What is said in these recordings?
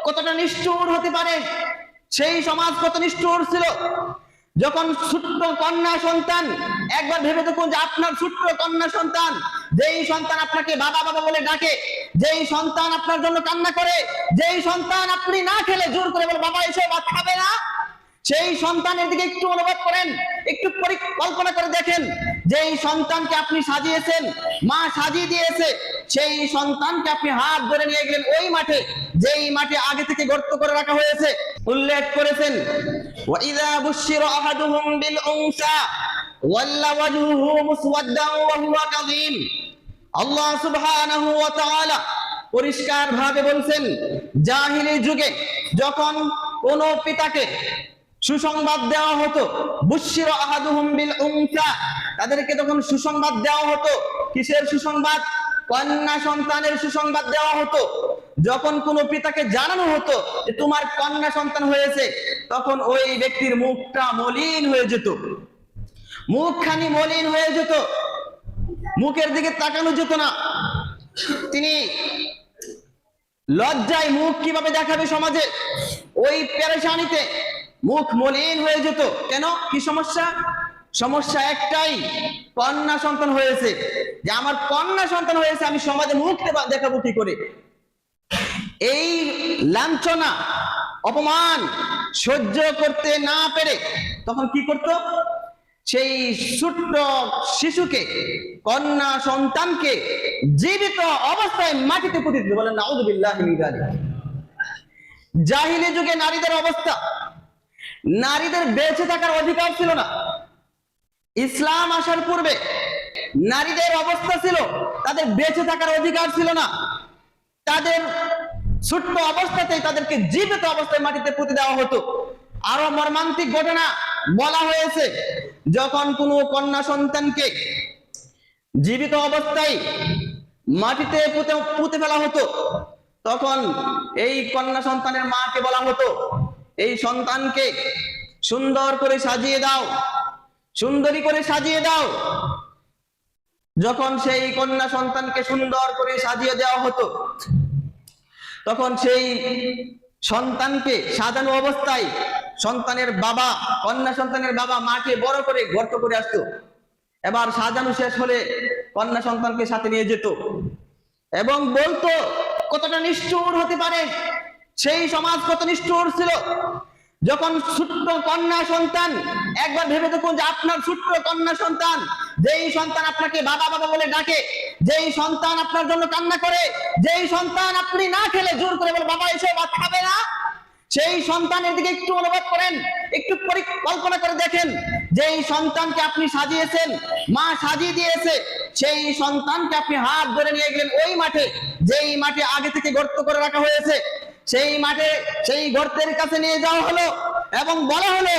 কতটা নিষ্ঠুর হতে পারে, সেই সমাজ কত নিষ্ঠুর ছিল। যখন ছোট্ট কন্যা সন্তান, একবার ভেবে দেখুন যে আপনার ছোট্ট কন্যা সন্তান, যেই সন্তান আপনাকে বাবা বাবা বলে ডাকে, যেই সন্তান আপনার জন্য কান্না করে, যেই সন্তান আপনি না খেলে জোর করে বলে বাবা এসে ভাত খাবে না, সেই সন্তানের দিকে একটু অনুভব করেন, একটু পরিকল্পনা করে দেখেন, যেই সন্তানকে আপনি সাজিয়েছেন, মা সাজিয়ে দিয়েছে, সেই সন্তানকে আপনি হাত ধরে নিয়ে গেলেন ওই মাঠে, যেই মাঠে আগে থেকে গর্ত করে রাখা হয়েছে। উল্লেখ করেছেন ওয়াইযা বুশিরা আহাদুহুম বিল উনসা ওয়াল্লা ওয়াজহুহু মুসওয়াদ্দান ওয়া হুয়া কাযীম। আল্লাহ সুবহানাহু ওয়া তাআলা পরিষ্কার ভাবে বলছেন, জাহিলি যুগে যখন কোন পিতাকে সুসংবাদ দেওয়া হতো, বুশিরা আহাদুহুম বিল উনসা, তাদেরকে তখন সুসংবাদ দেওয়া হতো। কিসের সুসংবাদ? কন্যা সন্তানের সুসংবাদ দেওয়া হতো। যখন কোন পিতাকে জানানো হতো যে তোমার কন্যা সন্তান হয়েছে, তখন ওই ব্যক্তির মুখটা মলিন হয়ে যেত, মুখখানি মলিন হয়ে যেত, মুখের দিকে তাকানো যেত না। তিনি লজ্জায় মুখ কিভাবে দেখাবে সমাজে, ওই পেরেশানিতে মুখ মলিন হয়ে যেত। কেন? কি সমস্যা? সমস্যা একটাই, কন্যা সন্তান হয়েছে। যে আমার কন্যা সন্তান হয়েছে, আমি সমাজে মুখ দেখাবো কি করে? এই লাঞ্ছনা অপমান সহ্য করতে না পেরে তখন কি করত? সেই ছোট্ট শিশুকে, কন্যা সন্তানকে জীবিত অবস্থায় মাটিতে পুঁতে দিত। বলেন নাউযুবিল্লাহি মিন যালিক। জাহিলি যুগে নারীদের অবস্থা, নারীদের বেঁচে থাকার অধিকার ছিল না। ইসলাম আসার পূর্বে নারীদের অবস্থা ছিল, তাদের বেঁচে থাকার অধিকার ছিল না। তাদের ছোট্ট অবস্থাতেই তাদেরকে জীবিত অবস্থায় মাটিতে পুঁতে দেওয়া হতো। আরো মর্মান্তিক ঘটনা বলা হয়েছে, যখন কোনো কন্যা সন্তানকে জীবিত অবস্থায় মাটিতে পুঁতে ফেলা হতো, তখন এই কন্যা সন্তানের মাকে বলা হতো, এই সন্তানকে সুন্দর করে সাজিয়ে দাও, সুন্দরী করে সাজিয়ে দাও। যখন সেই কন্যা সন্তানকে সুন্দর করে সাজিয়ে দেওয়া হতো, তখন সেই সন্তানকে সাজানো অবস্থায় সন্তানের বাবা, কন্যা সন্তানের বাবা মাকে বড় করে গর্ত করে আসতো। এবার সাজানো শেষ হলে কন্যা সন্তানকে সাথে নিয়ে যেত এবং বলতো, কতটা নিষ্ঠুর হতে পারে, সেই সমাজ কত নিষ্ঠুর ছিল। যখন ছোট্ট কন্যা সন্তান, একবার ভেবে দেখুন যে আপনার ছোট্ট কন্যা সন্তান, যেই সন্তান আপনাকে বাবা বাবা বলে ডাকে, যেই সন্তান আপনার জন্য কান্না করে, যেই সন্তান আপনি না খেলে জোর করে বলে বাবা এসে ভাত খাবে না, সেই সন্তানের দিকে একটু অনুভব করেন, একটু পরিকল্পনা করে দেখেন, যেই সন্তানকে আপনি সাজিয়েছেন, মা সাজিয়ে দিয়েছে, সেই সন্তানকে আপনি হাত ধরে নিয়ে গেলেন ওই মাঠে, যেই মাঠে আগে থেকে গর্ত করে রাখা হয়েছে, সেই মাঠে, সেই গর্তের কাছে নিয়ে যাওয়া হলো এবং বলা হলো,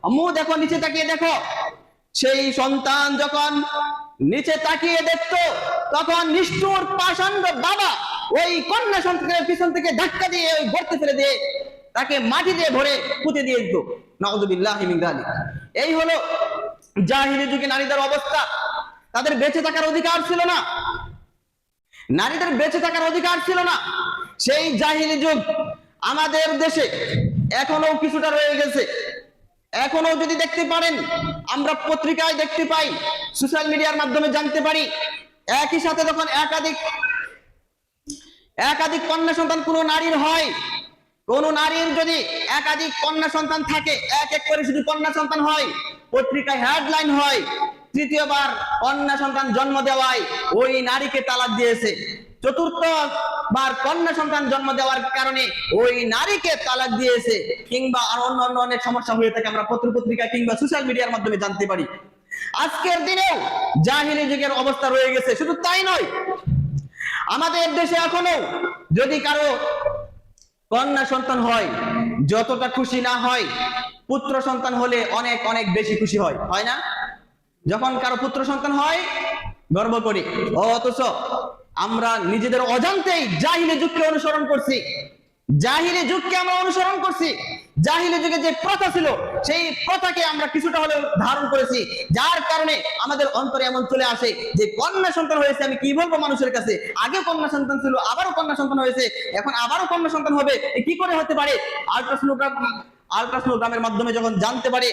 আম্মু দেখো, নিচে তাকিয়ে দেখো। সেই সন্তান যখন নিচে তাকিয়ে দেখতো, তখন নিষ্ঠুর পাষণ্ড বাবা ওই কন্যা সন্তানের পিছন থেকে ধাক্কা দিয়ে ওই গর্তে ফেলে দিয়ে তাকে মাটি দিয়ে ভরে পুঁতে দিয়ে দিত। নাউযুবিল্লাহি মিন যালিক। এই হলো জাহিলি যুগে নারীদের অবস্থা। তাদের বেঁচে থাকার অধিকার ছিল না, নারীদের বেঁচে থাকার অধিকার ছিল না। সেই জাহিলি যুগ আমাদের দেশে এখনো কিছুটা রয়ে গেছে। এখনো যদি দেখতে পারেন, আমরা পত্রিকায় দেখতে পাই, সোশ্যাল মিডিয়ার মাধ্যমে জানতে পারি, একই সাথে যখন একাধিক কন্যা সন্তান কোনো নারীর হয়, কোন নারীর যদি একাধিক কন্যা সন্তান থাকে, এক এক করে শুধু কন্যা সন্তান হয়, পত্রিকায় হেডলাইন হয়, তৃতীয়বার কন্যা সন্তান জন্ম দেওয়ায় ওই নারীকে তালাক দিয়েছে, চতুর্থবার কন্যা সন্তান জন্ম দেওয়ার কারণে ওই নারীকে তালাক দিয়েছে, কিংবা আর অন্য অনেক সমস্যা হয়ে থাকে, আমরা পত্রিকা কিংবা সোশ্যাল মিডিয়ার মাধ্যমে জানতে পারি। আজকের দিনেও জাহিলি যুগের অবস্থা রয়ে গেছে। শুধু তাই নয়, আমাদের দেশে এখনো যদি কারো কন্যা সন্তান হয়, যতটা খুশি না হয়, পুত্র সন্তান হলে অনেক অনেক বেশি খুশি হয়, হয় না? যখন কারো পুত্র সন্তান হয় গর্ব করি, অথচ আমরা নিজেদের অজান্তেই জাহিলি যুগকে অনুসরণ করছি, জাহিলি যুগকে আমরা অনুসরণ করছি। জাহিলি যুগে যে প্রথা ছিল সেই প্রথাকে আমরা কিছুটা হলেও ধারণ করেছি, যার কারণে আমাদের অন্তরে এমন চলে আসে যে কন্যা সন্তান হয়েছে, আমি কি বলবো মানুষের কাছে, আগে কন্যা সন্তান ছিল, আবারও কন্যা সন্তান হয়েছে, এখন আবারও কন্যা সন্তান হবে, কি করে হতে পারে? আল্ট্রাসোনোগ্রামের মাধ্যমে যখন জানতে পারে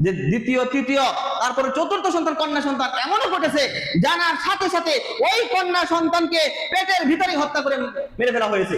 যে দ্বিতীয়, তৃতীয়, তারপরে চতুর্থ সন্তান কন্যা সন্তান, এমনও ঘটেছে জানার সাথে সাথে ওই কন্যা সন্তানকে পেটের ভিতরে হত্যা করে মেরে ফেলা হয়েছে।